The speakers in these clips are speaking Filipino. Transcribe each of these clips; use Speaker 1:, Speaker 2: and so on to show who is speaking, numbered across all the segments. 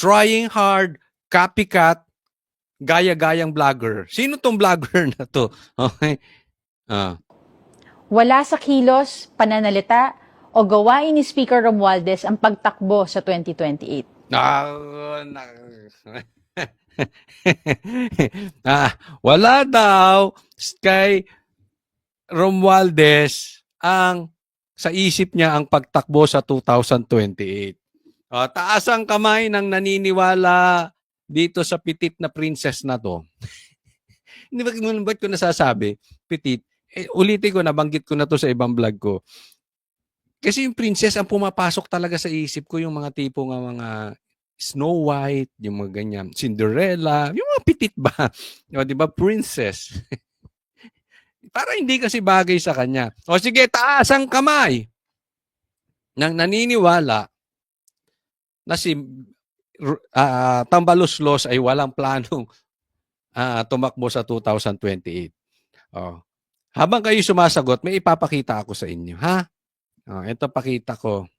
Speaker 1: trying hard, copycat, gaya-gayang vlogger. Sino tong vlogger na to? Okay?
Speaker 2: Wala sa kilos, pananalita, o gawain ni Speaker Romualdez ang pagtakbo sa 2028.
Speaker 1: Wala daw kay Romualdez ang sa isip niya ang pagtakbo sa 2028. Taas ang kamay ng naniniwala dito sa pitit na princess na to. Hindi ba't ko nasasabi? Pitit. Ulitin ko, nabanggit ko na to sa ibang vlog ko. Kasi yung princess ang pumapasok talaga sa isip ko, yung mga tipo ng mga Snow White, yung mga ganyan, Cinderella, yung mga pitit ba? Di ba? Princess. Para hindi kasi bagay sa kanya. O sige, taas ang kamay ng naniniwala na si Tambaluslos ay walang planong tumakbo sa 2028. Habang kayo sumasagot, may ipapakita ako sa inyo, ha? Ito pakita ko.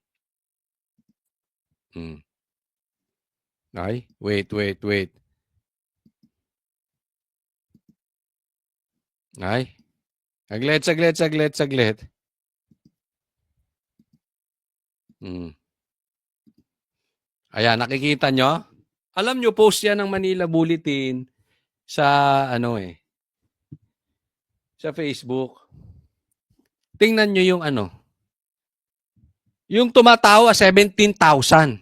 Speaker 1: Ay, wait. Ay, saglit. Ayan, nakikita nyo? Alam nyo, post yan ng Manila Bulletin sa sa Facebook. Tingnan nyo yung yung tumatawa 17,000.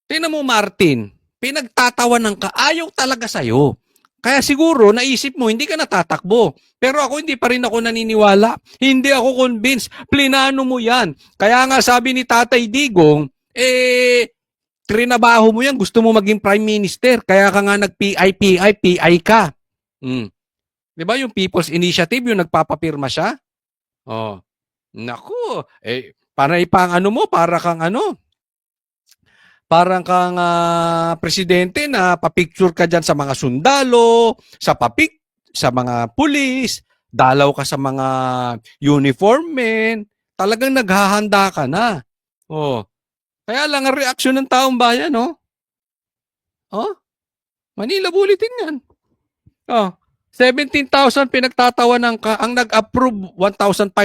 Speaker 1: Tingnan mo, Martin, pinagtatawanan ka, ayaw talaga sa'yo. Kaya siguro, naisip mo, hindi ka natatakbo. Pero ako, hindi pa rin ako naniniwala. Hindi ako convinced. Plinano mo yan. Kaya nga sabi ni Tatay Digong, trinabaho mo yan, gusto mo maging Prime Minister. Kaya ka nga PI ka. Di ba yung People's Initiative, yung nagpapapirma siya? Naku, para ipang parang kang presidente na papicture ka dyan sa mga sundalo, sa mga pulis, dalaw ka sa mga uniform men, talagang naghahanda ka na. Kaya lang ang reaksyon ng taong bayan, Manila Bulletin yan. 17,000 pinagtatawanan ka, ang nag-approve 1,500.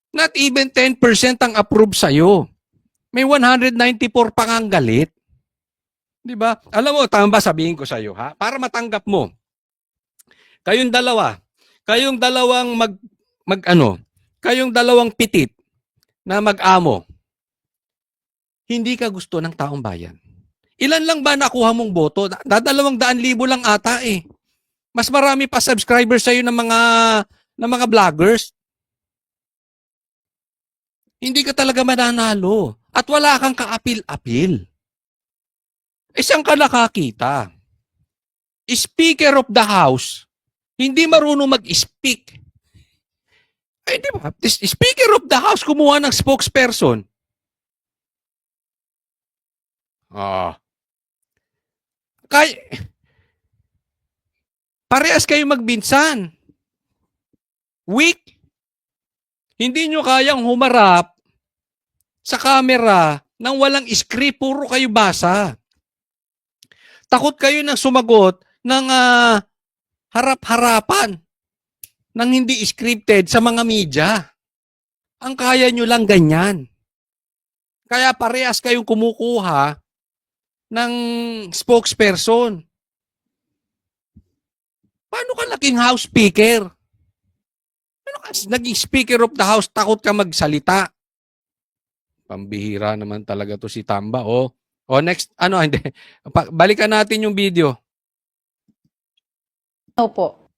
Speaker 1: Not even 10% ang approve sa'yo. May 194 pang ang galit. Di ba? Alam mo, tama ba sabihin ko sa'yo, ha? Para matanggap mo. Kayong dalawang pitit na mag-amo, hindi ka gusto ng taong bayan. Ilan lang ba nakuha mong boto? 200,000 lang ata eh. Mas marami pa subscribers sa'yo ng mga vloggers. Hindi ka talaga mananalo. At wala kang kaapil-apil. Saan ka nakakita? Speaker of the House, hindi marunong mag-speak. Di ba? Speaker of the House, kumuha ng spokesperson. Parehas kayo magbinsan. Weak. Hindi nyo kayang humarap sa camera nang walang script, puro kayo basa. Takot kayo nang sumagot ng harap-harapan nang hindi scripted sa mga media. Ang kaya nyo lang ganyan. Kaya parehas kayong kumukuha ng spokesperson. Paano ka naging House Speaker? Paano ka naging Speaker of the House, takot ka magsalita? Pambihira naman talaga to si Tamba. Next, hindi. Balikan natin yung video.
Speaker 2: Opo.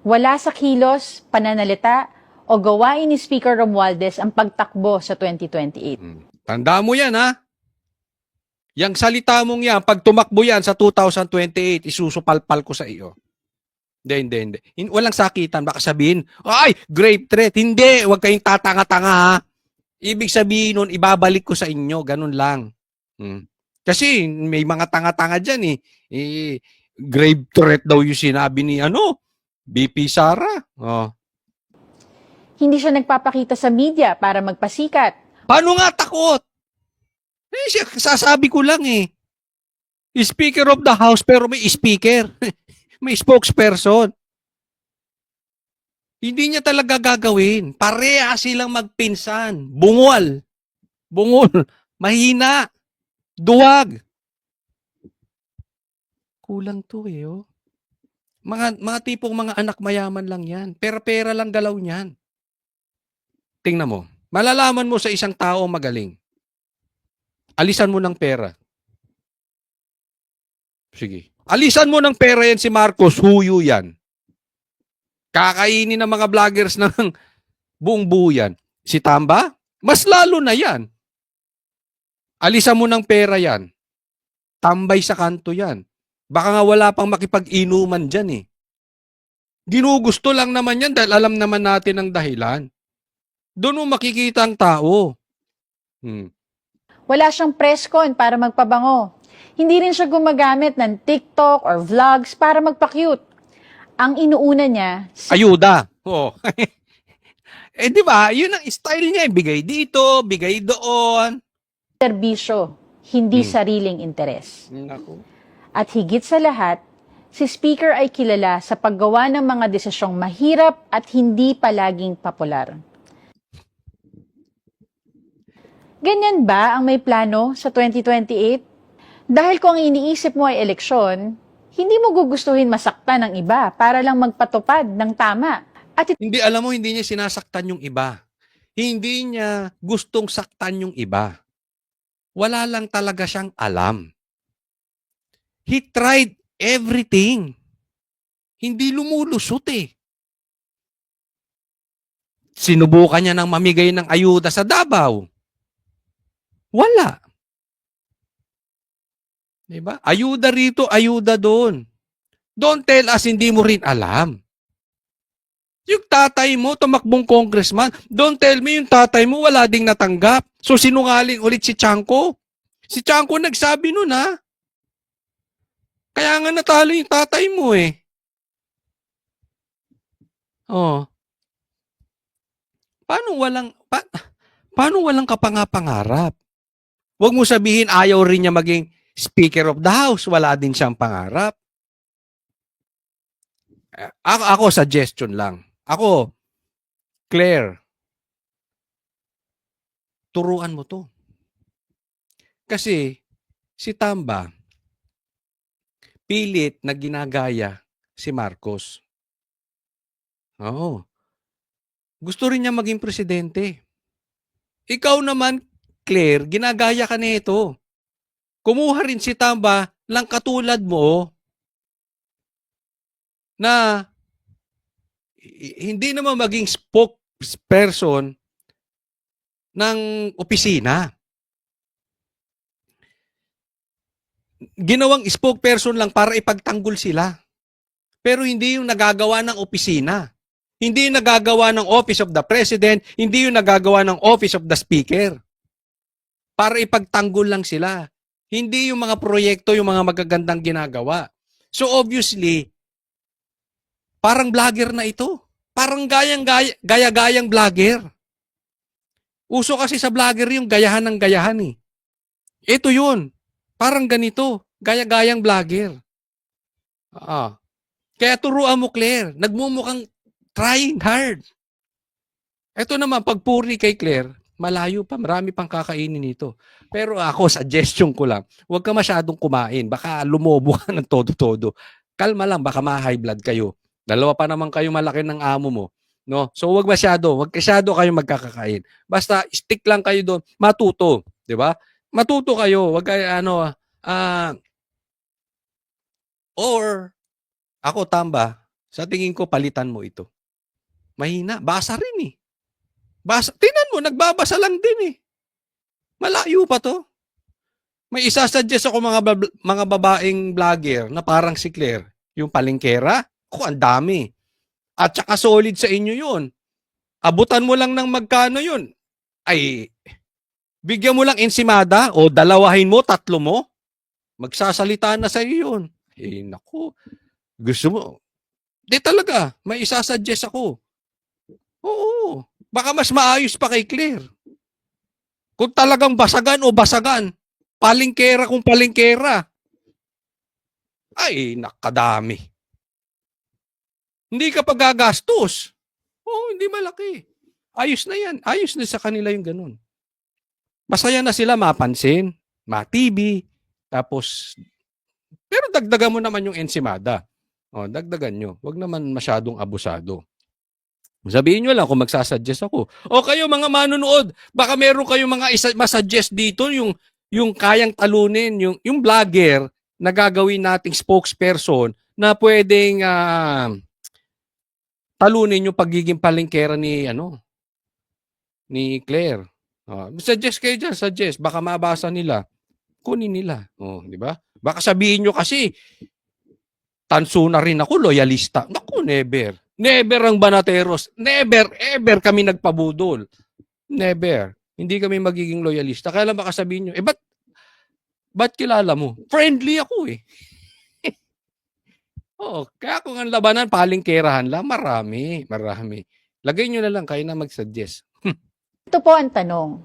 Speaker 2: Wala sa kilos, pananalita, o gawain ni Speaker Romualdez ang pagtakbo sa 2028.
Speaker 1: Tanda mo yan, ha? Yang salita mong yan, pag tumakbo yan sa 2028, isusupalpal ko sa iyo. Hindi. Walang sakitan. Baka sabihin, ay, grave threat. Hindi, huwag kayong tatanga-tanga, ha? Ibig sabihin nun, ibabalik ko sa inyo. Ganun lang. Kasi may mga tanga-tanga dyan, grave threat daw yung sinabi ni, BP Sara.
Speaker 2: Hindi siya nagpapakita sa media para magpasikat
Speaker 1: Paano nga takot? Sasabi ko lang eh. Speaker of the House pero may speaker. May spokesperson. Hindi niya talaga gagawin. Pareha silang magpinsan. Bungol. Bungol. Mahina. Duwag. Kulang to eh. Oh. Mga tipong mga anak mayaman lang yan. Pera-pera lang galaw niyan. Tingnan mo. Malalaman mo sa isang tao magaling. Alisan mo ng pera. Sige. Alisan mo ng pera yan si Marcos. Huyo yan. Kakainin ng mga vloggers ng buong buo yan. Si Tamba? Mas lalo na yan. Alisan mo ng pera yan. Tambay sa kanto yan. Baka nga wala pang makipag-inuman dyan eh. Ginugusto lang naman yan dahil alam naman natin ang dahilan. Doon mo makikita ang tao.
Speaker 2: Wala siyang press con para magpabango. Hindi rin siya gumagamit ng TikTok or vlogs para magpa-cute. Ang inuuna niya,
Speaker 1: Ayuda. Oh. Di ba? Yun ang style niya. Bigay dito, bigay doon.
Speaker 2: serbisyo, hindi sariling interes.
Speaker 1: Naku.
Speaker 2: At higit sa lahat, si Speaker ay kilala sa paggawa ng mga desisyong mahirap at hindi palaging popular. Ganyan ba ang may plano sa 2028? Dahil kung ang iniisip mo ay eleksyon, hindi mo gugustuhin masaktan ng iba para lang magpatupad ng tama. At
Speaker 1: Hindi, alam mo, hindi niya sinasaktan yung iba. Hindi niya gustong saktan yung iba. Wala lang talaga siyang alam. He tried everything. Hindi lumulusot eh. Sinubukan niya ng mamigay ng ayuda sa Davao. Wala. Diba? Ayuda rito, ayuda doon. Don't tell us hindi mo rin alam. Yung tatay mo, tumakbong congressman, don't tell me yung tatay mo wala ding natanggap. So sinungaling ulit si Chanco. Si Chanco nagsabi nun ha. Kaya nga natalo yung tatay mo eh. Oh. Paano walang kapangapangarap? Huwag mo sabihin ayaw rin niya maging Speaker of the House. Wala din siyang pangarap. Ako suggestion lang. Ako, Claire, turuan mo to. Kasi si Tamba, pilit na ginagaya si Marcos. Oo. Gusto rin niya maging presidente. Ikaw naman, Claire, ginagaya ka nito. Kumuha rin si Tamba lang katulad mo na hindi naman maging spokesperson ng opisina. Ginawang spokesperson lang para ipagtanggol sila. Pero hindi yung nagagawa ng opisina. Hindi yung nagagawa ng Office of the President, hindi yung nagagawa ng Office of the Speaker. Para ipagtanggol lang sila. Hindi yung mga proyekto, yung mga magagandang ginagawa. So obviously, parang vlogger na ito. Parang gaya-gayang vlogger. Uso kasi sa vlogger yung gayahan ng gayahan eh. Ito yun. Parang ganito. Gaya-gayang vlogger. Kaya turuan mo, Claire. Nagmumukhang trying hard. Ito naman, pagpuri kay Claire, malayo pa. Marami pang kakainin nito. Pero ako, suggestion ko lang, huwag ka masyadong kumain. Baka lumobo ka ng todo-todo. Kalma lang, baka ma-high blood kayo. Dalawa pa naman kayo malaki ng amo mo. No? So huwag masyado kayo magkakakain. Basta stick lang kayo doon, matuto, 'di ba? Matuto kayo, wag kayo or ako Tamba, sa tingin ko palitan mo ito. Mahina, basa rin eh. Tingnan mo, nagbabasa lang din eh. Malayo pa to. May isasuggest ako mga babaeng vlogger na parang si Claire, yung palengkera. Ang dami. At saka solid sa inyo yun. Abutan mo lang ng magkano yun. Ay, bigyan mo lang ensimada o dalawahin mo, tatlo mo. Magsasalita na sa iyo yun. Naku. Gusto mo. Di talaga. May isasuggest ako. Oo. Baka mas maayos pa kay Claire. Kung talagang basagan o basagan, palingkera kung palingkera, ay nakadami. Hindi ka pa gagastos. Oo, hindi malaki. Ayos na yan. Ayos na sa kanila yung ganun. Masaya na sila mapansin, ma-TV, tapos, pero dagdagan mo naman yung ensimada. O, dagdagan nyo. Huwag naman masyadong abusado. Sabihin nyo lang kung magsasuggest ako. O kayo mga manonood, baka meron kayong mga masuggest dito, yung kayang talunin, yung vlogger na gagawin nating spokesperson na pwedeng talunin yung pagiging palengkera ni Claire. Suggest kayo dyan, suggest. Baka mabasa nila. Kunin nila. Di ba? Baka sabihin nyo kasi, tanso na rin ako, loyalista. Naku, never. Never ang Banateros. Never, ever kami nagpabudol. Never. Hindi kami magiging loyalista. Kaya lang baka sabihin nyo, ba't kilala mo? Friendly ako eh. Kaya kung ang labanan, palingkerahan lang, marami. Lagay nyo na lang, kayo na mag-suggest.
Speaker 2: Ito po ang tanong.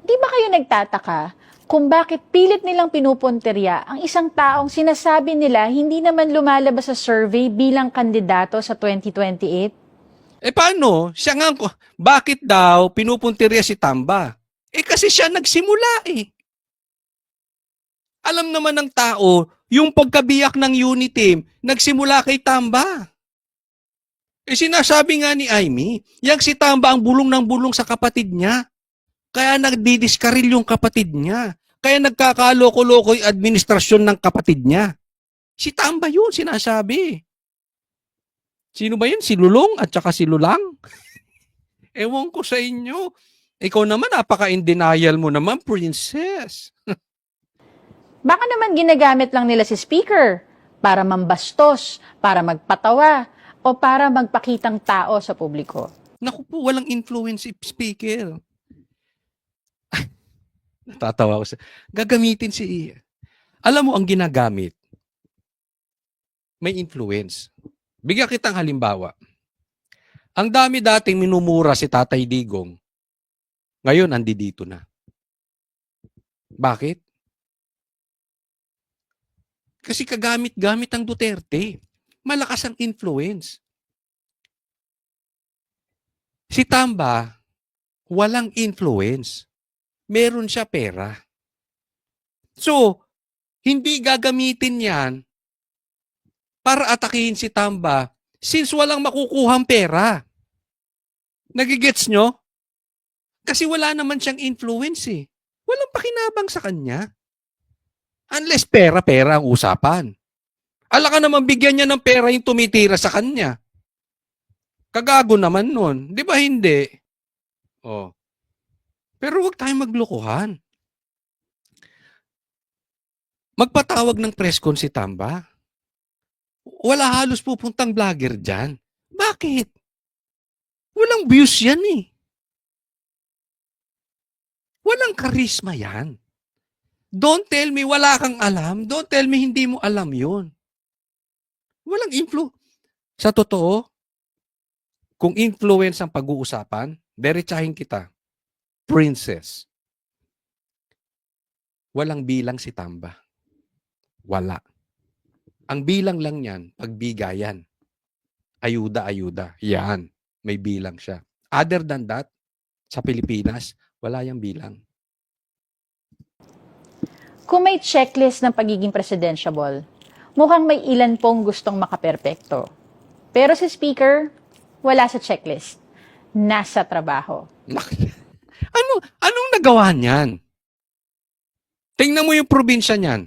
Speaker 2: Di ba kayo nagtataka kung bakit pilit nilang pinupunterya ang isang taong sinasabi nila hindi naman lumalabas sa survey bilang kandidato sa 2028?
Speaker 1: Paano? Siya nga, bakit daw pinupuntirya si Tamba? Kasi siya nagsimula eh. Alam naman ng tao, yung pagkabiyak ng unit team, nagsimula kay Tamba. Sinasabi nga ni Aimee, yang si Tamba ang bulong ng bulong sa kapatid niya. Kaya nagdidiskaril yung kapatid niya. Kaya nagkakaloko-loko yung administrasyon ng kapatid niya. Si Tamba yun, sinasabi. Sino ba yun? Si Lulong at saka si Lulang? Ewan ko sa inyo. Ikaw naman, napaka-in denial mo naman, princess.
Speaker 2: Baka naman ginagamit lang nila si speaker para mambastos, para magpatawa, o para magpakitang tao sa publiko.
Speaker 1: Naku po, walang influence si speaker. Natatawa ko gagamitin si... Alam mo, ang ginagamit, may influence. Bigyan kitang halimbawa. Ang dami dating minumura si Tatay Digong. Ngayon, andi dito na. Bakit? Kasi kagamit-gamit ang Duterte. Malakas ang influence. Si Tamba, walang influence. Meron siya pera. So, hindi gagamitin yan para atakihin si Tamba since walang makukuhang pera. Nagigets nyo? Kasi wala naman siyang influence eh. Walang pakinabang sa kanya. Unless pera-pera ang usapan. Ala ka naman bigyan niya ng pera yung tumitira sa kanya. Kagago naman nun. Di ba hindi? Pero huwag tayong maglokohan. Magpatawag ng press con si Tamba. Wala halos pupuntang vlogger dyan. Bakit? Walang views yan eh. Walang karisma yan. Don't tell me wala kang alam. Don't tell me hindi mo alam yun. Walang Sa totoo, kung influence ang pag-uusapan, derechahin kita. Princess. Walang bilang si Tamba. Wala. Ang bilang lang yan, pagbigayan. Ayuda-ayuda. Yan. May bilang siya. Other than that, sa Pilipinas, wala yung bilang.
Speaker 2: Kung may checklist ng pagiging presidentiable, mukhang may ilan pong gustong makaperpekto. Pero si speaker, wala sa checklist. Nasa trabaho.
Speaker 1: Anong nagawa niyan? Tingnan mo yung probinsya niyan.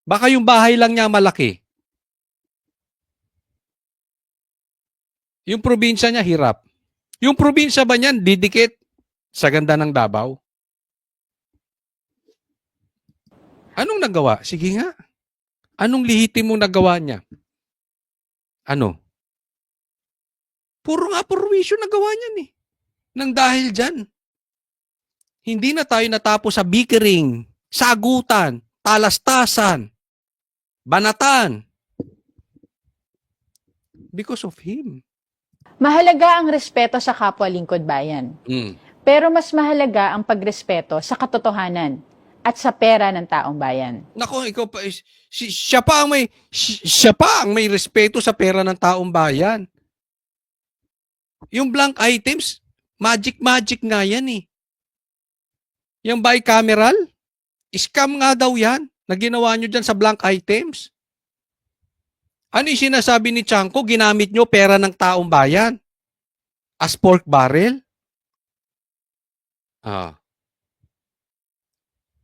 Speaker 1: Baka yung bahay lang niya malaki. Yung probinsya niya hirap. Yung probinsya ba niyan didikit sa ganda ng Davao? Anong nagawa? Sige nga. Anong lihitimong nagawa niya? Ano? Puro nga perwisyo nagawa niyan eh. Nang dahil dyan. Hindi na tayo natapos sa bickering, sagutan, talastasan, banatan. Because of him.
Speaker 2: Mahalaga ang respeto sa kapwa lingkod bayan. Pero mas mahalaga ang pagrespeto sa katotohanan at sa pera ng taong bayan.
Speaker 1: Nako, ikaw pa, siya pa ang may respeto sa pera ng taong bayan. Yung blank items, magic nga yan eh. Yung bicameral, scam nga daw yan na ginawa nyo dyan sa blank items. Ano yung sinasabi ni Chanko? Ginamit nyo pera ng taong bayan as pork barrel?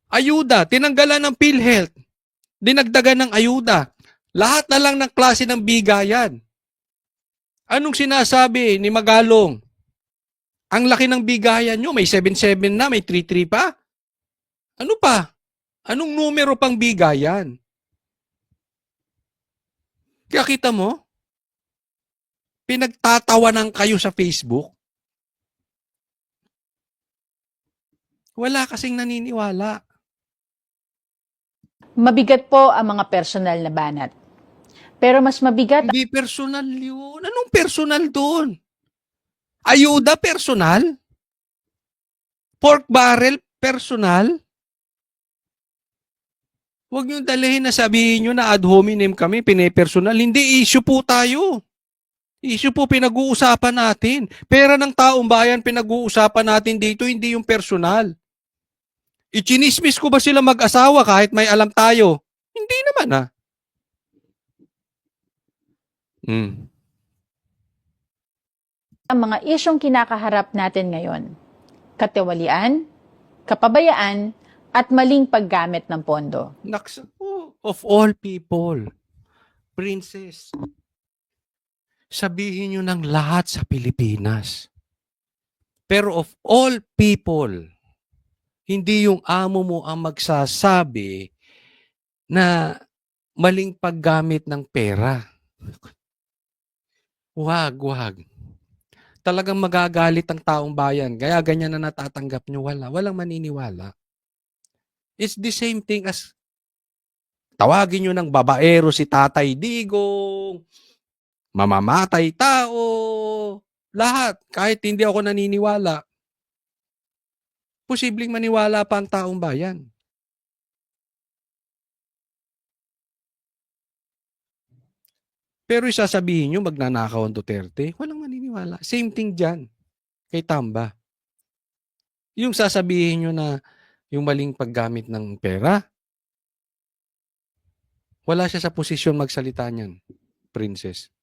Speaker 1: Ayuda, tinanggalan ng PhilHealth. Dinagdagan ng ayuda. Lahat na lang ng klase ng bigayan. Anong sinasabi ni Magalong? Ang laki ng bigayan nyo, may 7-7 na, may 3-3 pa. Ano pa? Anong numero pang bigayan? Kaya kita mo, pinagtatawanan kayo sa Facebook. Wala kasing naniniwala.
Speaker 2: Mabigat po ang mga personal na banat. Pero mas mabigat
Speaker 1: Hindi personal yun. Anong personal doon? Ayuda personal? Pork barrel personal? Huwag nyo dalhin na sabihin nyo na ad hominem kami, pinepersonal. Hindi, issue po tayo. Issue po pinag-uusapan natin. Pera ng taong bayan pinag-uusapan natin dito, hindi yung personal. Ichinismis ko ba sila mag-asawa kahit may alam tayo? Hindi naman ah.
Speaker 2: ang mga isyong kinakaharap natin ngayon. Katiwalian, kapabayaan, at maling paggamit ng pondo.
Speaker 1: Naksa po, of all people, princess, sabihin nyo ng lahat sa Pilipinas. Pero of all people, hindi yung amo mo ang magsasabi na maling paggamit ng pera. Wag. Talagang magagalit ang taong bayan. Kaya ganyan na natatanggap nyo. Walang maniniwala. It's the same thing as tawagin nyo ng babaero si Tatay Digong, mamamatay tao, lahat. Kahit hindi ako naniniwala. Posibleng maniwala pa ang taong bayan. Pero isasabihin nyo, magnanakaw ang Duterte, walang maniniwala. Same thing dyan, kay Tamba. Yung sasabihin nyo na yung maling paggamit ng pera, wala siya sa posisyon magsalita niyan, princess.